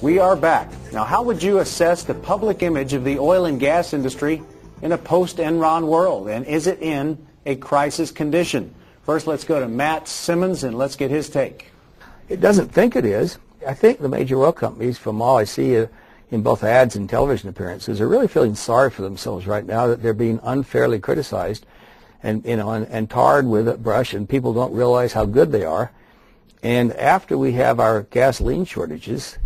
We are back. Now, how would you assess the public image of the oil and gas industry in a post-Enron world? And is it in a crisis condition? First, let's go to Matt Simmons and let's get his take. It doesn't think it is. I think the major oil companies, from all I see in both ads and television appearances, are really feeling sorry for themselves right now that they're being unfairly criticized and tarred with a brush, and people don't realize how good they are. And after we have our gasoline shortages,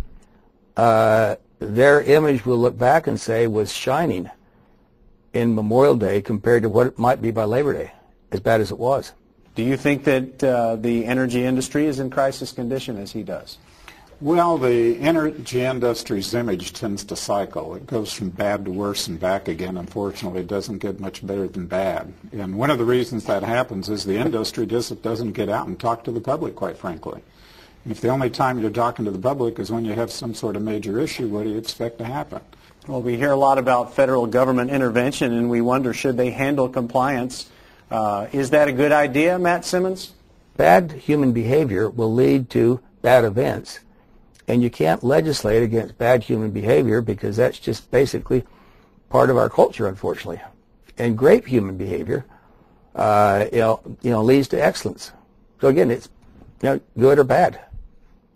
their image will look back and say was shining in Memorial Day compared to what it might be by Labor Day, as bad as it was. Do you think that the energy industry is in crisis condition as he does? Well, the energy industry's image tends to cycle. It goes from bad to worse and back again. Unfortunately, it doesn't get much better than bad. And one of the reasons that happens is the industry just doesn't get out and talk to the public, quite frankly. If the only time you're talking to the public is when you have some sort of major issue, what do you expect to happen? Well, we hear a lot about federal government intervention, and we wonder, should they handle compliance? Is that a good idea, Matt Simmons? Bad human behavior will lead to bad events. And you can't legislate against bad human behavior because that's just basically part of our culture, unfortunately. And great human behavior, leads to excellence. So again, it's good or bad.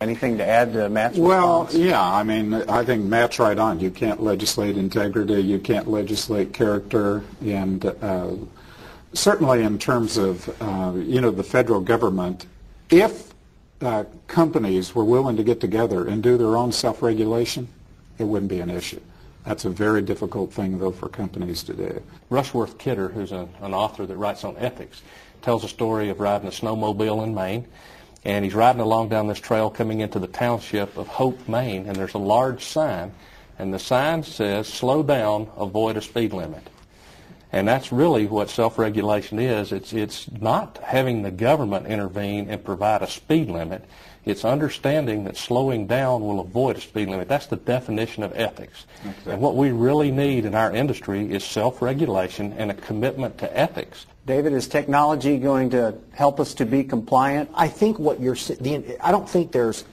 Anything to add to Matt's Well, response? yeah, I think Matt's right on. You can't legislate integrity, you can't legislate character, and certainly in terms of, the federal government, if companies were willing to get together and do their own self-regulation, it wouldn't be an issue. That's a very difficult thing, though, for companies to do. Rushworth Kidder, who's an author that writes on ethics, tells a story of riding a snowmobile in Maine, and he's riding along down this trail coming into the township of Hope, Maine, and there's a large sign, and the sign says, "Slow down, avoid a speed limit." And that's really what self-regulation is. It's not having the government intervene and provide a speed limit. It's understanding that slowing down will avoid a speed limit. That's the definition of ethics. Okay. And what we really need in our industry is self-regulation and a commitment to ethics. David, is technology going to help us to be compliant? I think I don't think there's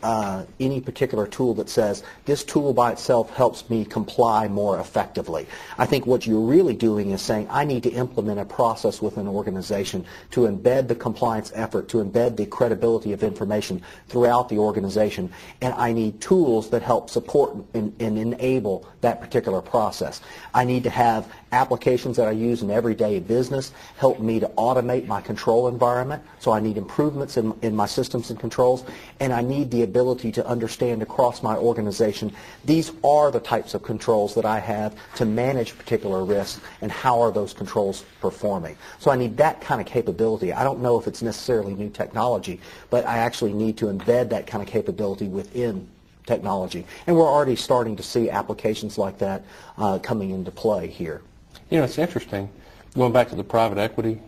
any particular tool that says this tool by itself helps me comply more effectively. I think what you're really doing is saying I need to implement a process within an organization to embed the compliance effort, to embed the credibility of information throughout the organization, and I need tools that help support and enable that particular process. I need to have applications that I use in everyday business help me to automate my control environment, so I need improvements in my systems and controls, and I need the ability to understand across my organization these are the types of controls that I have to manage particular risks, and how are those controls performing. So I need that kind of capability. I don't know if it's necessarily new technology, but I actually need to embed that kind of capability within technology, and we're already starting to see applications like that coming into play here. It's interesting. Going back to the private equity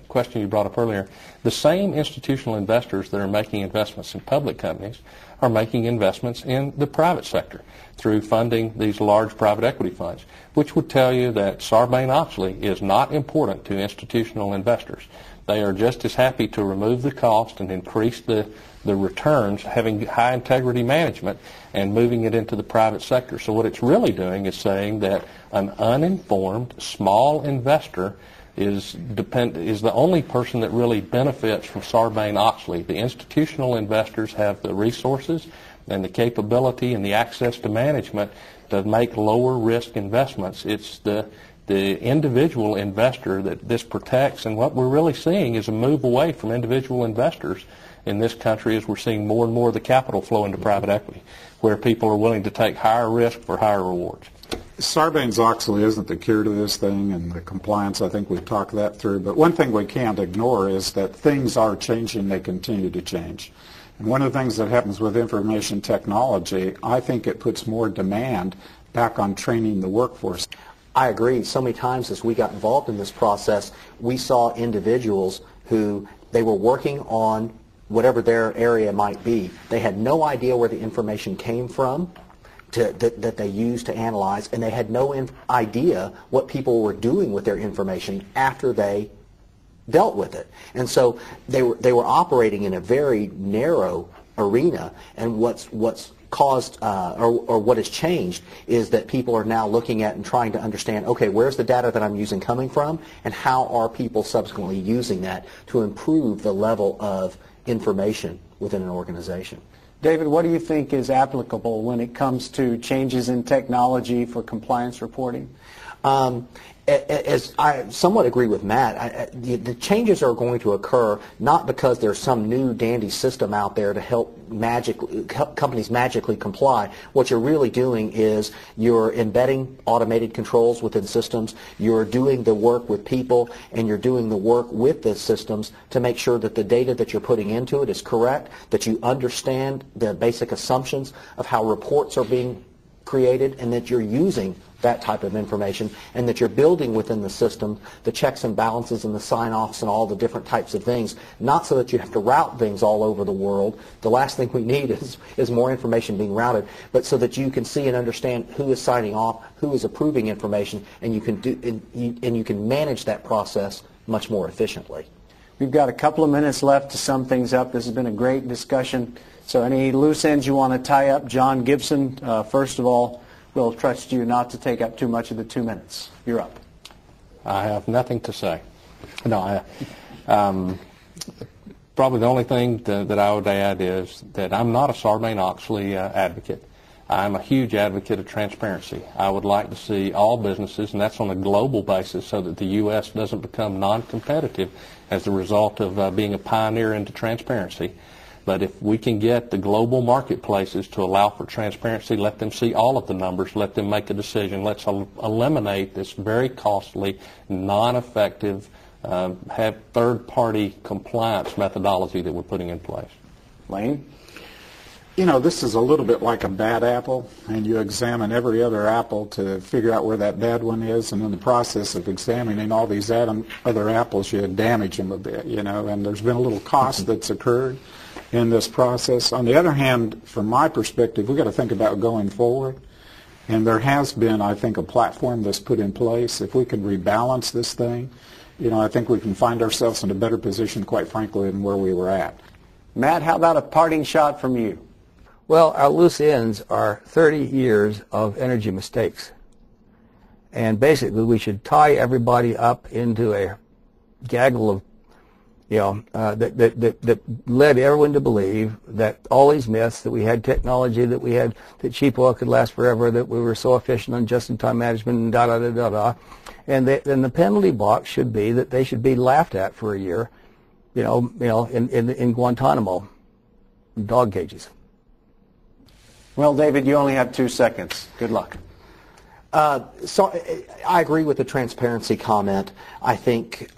question you brought up earlier, the same institutional investors that are making investments in public companies are making investments in the private sector through funding these large private equity funds, which would tell you that Sarbanes-Oxley is not important to institutional investors. They are just as happy to remove the cost and increase the returns, having high integrity management and moving it into the private sector. So what it's really doing is saying that an uninformed small investor is the only person that really benefits from Sarbanes-Oxley. The institutional investors have the resources and the capability and the access to management to make lower risk investments. It's the individual investor that this protects, and what we're really seeing is a move away from individual investors in this country as we're seeing more and more of the capital flow into private equity, where people are willing to take higher risk for higher rewards. Sarbanes-Oxley isn't the cure to this thing, and the compliance, I think we've talked that through. But one thing we can't ignore is that things are changing, they continue to change. And one of the things that happens with information technology, I think it puts more demand back on training the workforce. I agree. So many times as we got involved in this process, we saw individuals who they were working on whatever their area might be. They had no idea where the information came from that they used to analyze, and they had no idea what people were doing with their information after they dealt with it. And so they were operating in a very narrow arena, and what's caused or what has changed is that people are now looking at and trying to understand, okay, where's the data that I'm using coming from, and how are people subsequently using that to improve the level of information within an organization. David, what do you think is applicable when it comes to changes in technology for compliance reporting? As I somewhat agree with Matt, the changes are going to occur not because there's some new dandy system out there to help companies magically comply. What you're really doing is you're embedding automated controls within systems, you're doing the work with people, and you're doing the work with the systems to make sure that the data that you're putting into it is correct, that you understand the basic assumptions of how reports are being created, and that you're using that type of information, and that you're building within the system the checks and balances and the sign-offs and all the different types of things, not so that you have to route things all over the world. The last thing we need is more information being routed, but so that you can see and understand who is signing off, who is approving information, and you can manage that process much more efficiently. We've got a couple of minutes left to sum things up. This has been a great discussion. So any loose ends you want to tie up? John Gibson, first of all, we'll trust you not to take up too much of the 2 minutes. You're up. I have nothing to say. No, probably the only thing that I would add is that I'm not a Sarbanes-Oxley advocate. I'm a huge advocate of transparency. I would like to see all businesses, and that's on a global basis, so that the U.S. doesn't become non-competitive as a result of being a pioneer into transparency. But if we can get the global marketplaces to allow for transparency, let them see all of the numbers, let them make a decision. Let's eliminate this very costly, non-effective, have third-party compliance methodology that we're putting in place. Lane? You know, this is a little bit like a bad apple, and you examine every other apple to figure out where that bad one is, and in the process of examining all these other apples, you damage them a bit, you know, and there's been a little cost that's occurred in this process. On the other hand, from my perspective, we've got to think about going forward, and there has been, I think, a platform that's put in place. If we can rebalance this thing, you know, I think we can find ourselves in a better position, quite frankly, than where we were at. Matt, how about a parting shot from you? Well, our loose ends are 30 years of energy mistakes. And basically, we should tie everybody up into a gaggle of, that led everyone to believe that all these myths, that we had technology, that cheap oil could last forever, that we were so efficient on just-in-time management, and da-da-da-da-da. And then the penalty box should be that they should be laughed at for a year, in Guantanamo, dog cages. Well, David, you only have 2 seconds. Good luck. So I agree with the transparency comment. I think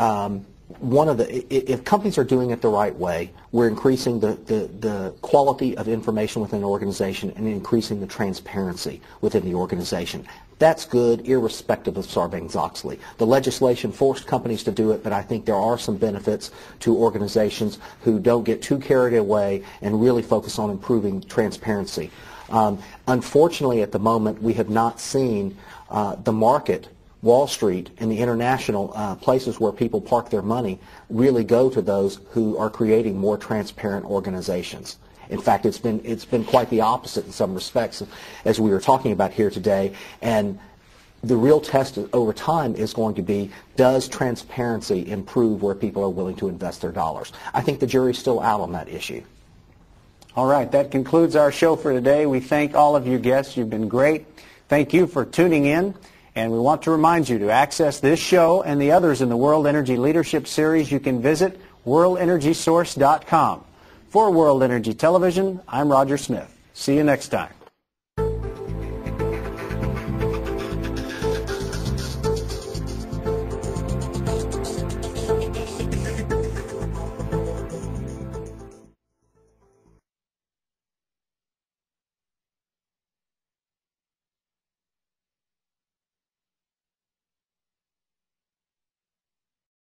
if companies are doing it the right way, we're increasing the quality of information within an organization and increasing the transparency within the organization. That's good, irrespective of Sarbanes-Oxley. The legislation forced companies to do it, but I think there are some benefits to organizations who don't get too carried away and really focus on improving transparency. Unfortunately, at the moment, we have not seen the market, Wall Street, and the international places where people park their money really go to those who are creating more transparent organizations. In fact, it's been quite the opposite in some respects, as we were talking about here today. And the real test over time is going to be, does transparency improve where people are willing to invest their dollars? I think the jury's still out on that issue. All right, that concludes our show for today. We thank all of you guests. You've been great. Thank you for tuning in. And we want to remind you, to access this show and the others in the World Energy Leadership Series, you can visit worldenergysource.com. For World Energy Television, I'm Roger Smith. See you next time.